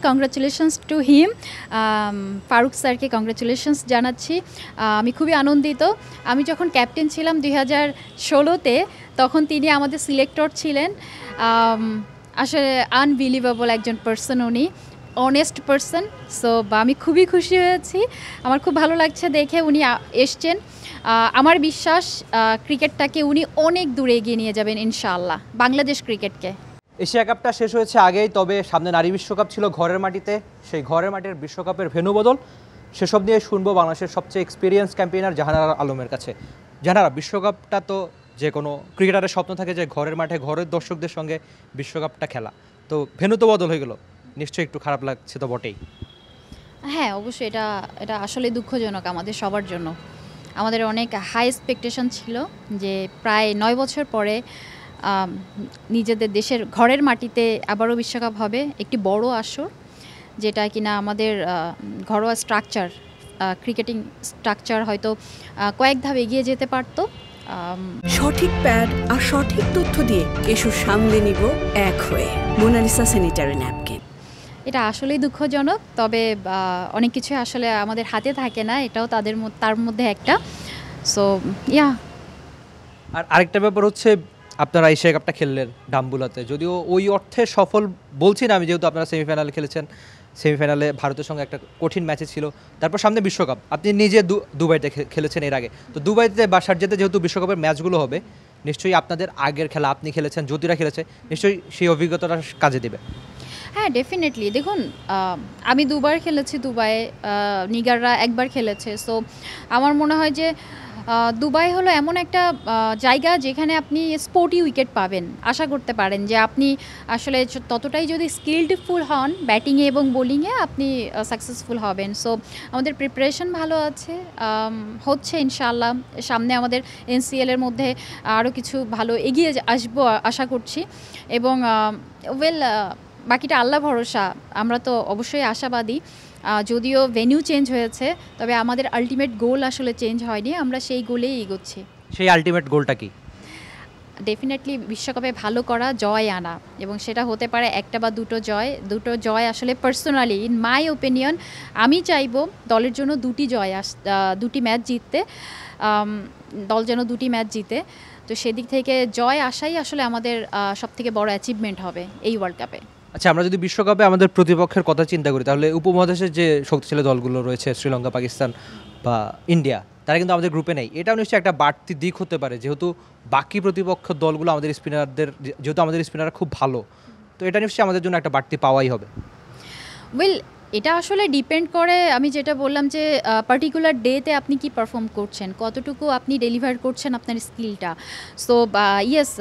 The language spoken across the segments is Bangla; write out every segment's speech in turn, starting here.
Congratulations to him. ফারুক স্যারকে কংগ্রাচুলেশনস জানাচ্ছি। আমি খুবই আনন্দিত। আমি যখন ক্যাপ্টেন ছিলাম 2016-তে, তখন তিনি আমাদের সিলেক্টর ছিলেন। আসলে আনবিলিভেবল একজন পার্সন উনি, অনেস্ট পার্সন। সো আমি খুবই খুশি হয়েছি, আমার খুব ভালো লাগছে দেখে উনি এসছেন। আমার বিশ্বাস ক্রিকেটটাকে উনি অনেক দূরে এগিয়ে নিয়ে যাবেন ইনশাআল্লাহ, বাংলাদেশ ক্রিকেটকে। এশিয়া কাপটা শেষ হয়েছে আগেই, তবে সামনে নারী বিশ্বকাপ ছিল ঘরের মাটিতে। সেই ঘরের মাটির বিশ্বকাপের ভেন্যু বদল, সেসব নিয়ে শুনবো বাংলাদেশের সবচেয়ে এক্সপিরিয়েন্স ক্যাম্পেইনার জাহানারা আলমের কাছে। জাহানারা, বিশ্বকাপটা তো যে কোনো ক্রিকেটারের স্বপ্ন থাকে যে ঘরের মাঠে ঘরের দর্শকদের সঙ্গে বিশ্বকাপটা খেলা, তো ভেন্যু তো বদল হয়ে গেল, নিশ্চয়ই একটু খারাপ লাগছে তো বটেই। হ্যাঁ, অবশ্যই এটা এটা আসলে দুঃখজনক আমাদের সবার জন্য। আমাদের অনেক হাই এক্সপেকটেশন ছিল যে প্রায় 9 বছর পরে নিজেদের দেশের ঘরের মাটিতে আবারও বিশ্বকাপ হবে, একটি বড় আসর, যেটা কিনা আমাদের ঘরোয়া স্ট্রাকচার, ক্রিকেটিং স্ট্রাকচার হয়তো কয়েক ধাপ এগিয়ে যেতে পারত। সঠিক প্যাড আর সঠিক তথ্য দিয়ে এসব সামলে নিব এক হয়ে। Monalisa sanitary napkin. এটা আসলেই দুঃখজনক, তবে অনেক কিছু আসলে আমাদের হাতে থাকে না, এটাও তার মধ্যে একটা। So yeah. আর আরেকটা ব্যাপার হচ্ছে, আপনারা এশিয়া কাপটা খেললেন ডাম্বুলাতে, যদিও ওই অর্থে সফল বলছি না আমি, যেহেতু আপনারা সেমিফাইনালে খেলেছেন। সেমিফাইনালে ভারতের সঙ্গে একটা কঠিন ম্যাচে ছিল, তারপর সামনে বিশ্বকাপ। আপনি নিজে দুবাইতে খেলেছেন এর আগে, তো দুবাইতে বা শারজাতে যেহেতু বিশ্বকাপের ম্যাচগুলো হবে, নিশ্চয়ই আপনাদের আগের খেলা আপনি খেলেছেন, জ্যোতিরা খেলেছে, নিশ্চয়ই সেই অভিজ্ঞতাটা কাজে দেবে। হ্যাঁ, ডেফিনেটলি। দেখুন, আমি দুবার খেলেছি দুবাইয়ে, নিগাররা একবার খেলেছে। সো আমার মনে হয় যে দুবাই হলো এমন একটা জায়গা যেখানে আপনি স্পোর্টি উইকেট পাবেন, আশা করতে পারেন যে আপনি আসলে ততটাই যদি স্কিলডফুল হন ব্যাটিংয়ে এবং বোলিংয়ে, আপনি সাকসেসফুল হবেন। সো আমাদের প্রিপারেশন ভালো আছে, হচ্ছে ইনশাআল্লাহ। সামনে আমাদের এনসিএলের মধ্যে আরও কিছু ভালো এগিয়ে আসবো আশা করছি। এবং বাকিটা আল্লাহ ভরসা। আমরা তো অবশ্যই আশাবাদী, যদিও ভেন্যু চেঞ্জ হয়েছে, তবে আমাদের আলটিমেট গোল আসলে চেঞ্জ হয়নি, আমরা সেই গোলেই এগোচ্ছি। সেই আলটিমেট গোলটা কি? ডেফিনেটলি বিশ্বকাপে ভালো করা, জয় আনা, এবং সেটা হতে পারে একটা বা দুটো জয় আসলে পার্সোনালি, ইন মাই ওপিনিয়ন, আমি চাইবো দলের জন্য দুটি ম্যাচ জিততে, দল যেন দুটি ম্যাচ জিতে। তো সেদিক থেকে জয় আসাই আসলে আমাদের সবথেকে বড় অ্যাচিভমেন্ট হবে এই ওয়ার্ল্ড কাপে। আচ্ছা, আমরা যদি বিশ্বকাপে আমাদের প্রতিপক্ষের কথা চিন্তা করি, তাহলে উপমহাদেশের যে শক্তিশালী দলগুলো রয়েছে, শ্রীলঙ্কা, পাকিস্তান বা ইন্ডিয়া, তারা কিন্তু আমাদের গ্রুপে নেই। এটাও নিশ্চয়ই একটা বাড়তি দিক হতে পারে, যেহেতু বাকি প্রতিপক্ষ দলগুলো আমাদের স্পিনাররা খুব ভালো, তো এটা নিশ্চয়ই আমাদের জন্য একটা বাড়তি পাওয়াই হবে। এটা আসলে ডিপেন্ড করে, আমি যেটা বললাম যে পার্টিকুলার ডেতে আপনি কি পারফর্ম করছেন, কতটুকু আপনি ডেলিভার করছেন আপনার স্কিলটা। সো ইয়েস,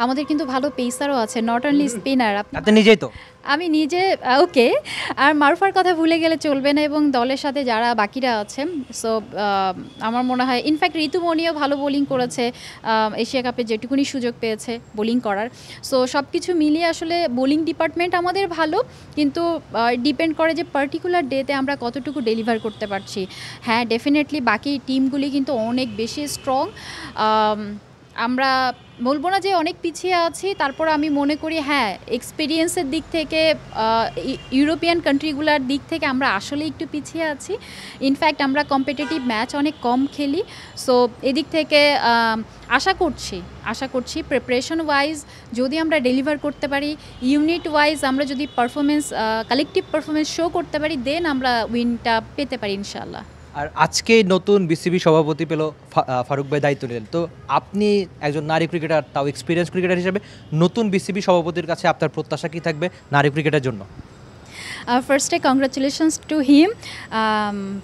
আমাদের কিন্তু ভালো পেসারও আছে, নট অনলি স্পিনার। আপনি নিজেই তো। আমি নিজে ওকে, আর মারুফার কথা ভুলে গেলে চলবে না, এবং দলের সাথে যারা বাকিরা আছেন। সো আমার মনে হয় ইনফ্যাক্ট ঋতুমণিও ভালো বোলিং করেছে, এশিয়া কাপে যেটুকুনি সুযোগ পেয়েছে বোলিং করার। সো সব কিছু মিলিয়ে আসলে বোলিং ডিপার্টমেন্ট আমাদের ভালো, কিন্তু ডিপেন্ড করে যে পার্টিকুলার ডেতে আমরা কতটুকু ডেলিভার করতে পারছি। হ্যাঁ, ডেফিনেটলি বাকি টিমগুলি কিন্তু অনেক বেশি স্ট্রং। আমরা বলবো না যে অনেক পিছিয়ে আছি, তারপর আমি মনে করি হ্যাঁ, এক্সপিরিয়েন্সের দিক থেকে ইউরোপিয়ান কান্ট্রিগুলোর দিক থেকে আমরা আসলে একটু পিছিয়ে আছি। ইনফ্যাক্ট আমরা কম্পিটিটিভ ম্যাচ অনেক কম খেলি। সো এদিক থেকে আশা করছি প্রিপারেশন ওয়াইজ যদি আমরা ডেলিভার করতে পারি, ইউনিট ওয়াইজ আমরা যদি কালেকটিভ পারফরমেন্স শো করতে পারি, দেন আমরা উইনটা পেতে পারি ইনশাআল্লাহ। আর আজকে নতুন বিসিবি সভাপতি পেল ফারুক ভাই, দায়িত্ব নিলেন, তো আপনি একজন নারী ক্রিকেটার, তাও এক্সপিরিয়েন্স ক্রিকেটার হিসেবে নতুন বিসিবি সভাপতির কাছে আপনার প্রত্যাশা কী থাকবে নারী ক্রিকেটের জন্য? ফার্স্টে কংগ্রাচুলেশনস টু হিম।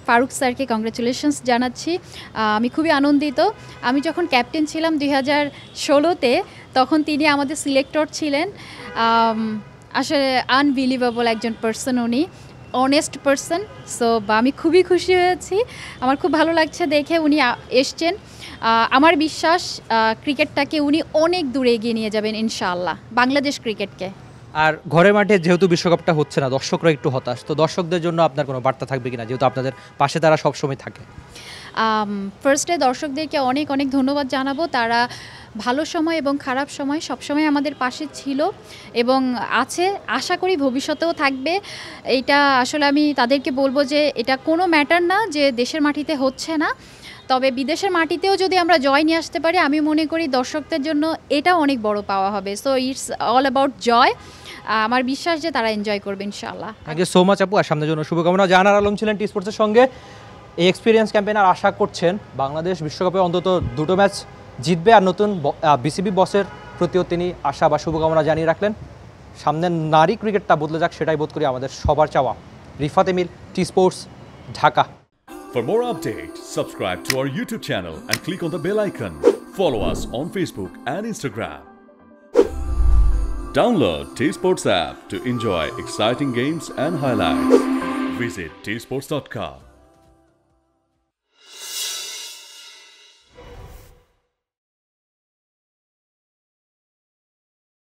ফারুক স্যারকে কংগ্রাচুলেশনস জানাচ্ছি। আমি খুবই আনন্দিত। আমি যখন ক্যাপ্টেন ছিলাম 2016-তে, তখন তিনি আমাদের সিলেক্টর ছিলেন। আসলে আনবিলিভেবল একজন পার্সন উনি, অনেস্ট পার্সন। সো আমি খুবই খুশি হয়েছি, আমার খুব ভালো লাগছে দেখে উনি এসছেন। আমার বিশ্বাস ক্রিকেটটাকে উনি অনেক দূরে এগিয়ে নিয়ে যাবেন ইনশাআল্লাহ, বাংলাদেশ ক্রিকেটকে। আর ঘরের মাঠে যেহেতু বিশ্বকাপটা হচ্ছে না, দর্শকরা একটু হতাশ, তো দর্শকদের জন্য আপনার কোনো বার্তা থাকবে কিনা, যেহেতু আপনাদের পাশে তারা সবসময় থাকে? ফার্স্টে দর্শকদেরকে অনেক অনেক ধন্যবাদ জানাবো। তারা ভালো সময় এবং খারাপ সময় সবসময় আমাদের পাশে ছিল এবং আছে, আশা করি ভবিষ্যতেও থাকবে। এইটা আসলে আমি তাদেরকে বলবো যে এটা কোনো ম্যাটার না যে দেশের মাটিতে হচ্ছে না, তবে বিদেশের মাটিতেও যদি আমরা জয় নিয়ে আসতে পারি আমি মনে করি দর্শকদের জন্য এটা অনেক বড় পাওয়া হবে। সো ইটস অল অ্যাবাউট জয়। আমার বিশ্বাস যে তারা এনজয় করবে ইনশাআল্লাহ। থ্যাংক ইউ সো মাচ আপু, আর সামনের জন্য শুভকামনা। জাহানারা আলম ছিলেন টি স্পোর্টসের সঙ্গে। এই এক্সপিরিয়েন্স ক্যাম্পেইনার আশা করছেন বাংলাদেশ বিশ্বকাপে অন্তত 2টো ম্যাচ জিতবে, আর নতুন বিসিবি বসের প্রতিও তিনি আশা বা শুভকামনা জানিয়ে রাখলেন। সামনের নারী ক্রিকেটটা বদলে যাক, সেটাই বোধ করি আমাদের সবার চাওয়া। Rifat Emil, T sports, Dhaka. For more updates, subscribe to our YouTube channel and click on the bell icon. Follow us on Facebook and Instagram. Download T-Sports app to enjoy exciting games and highlights. Visit tsports.com.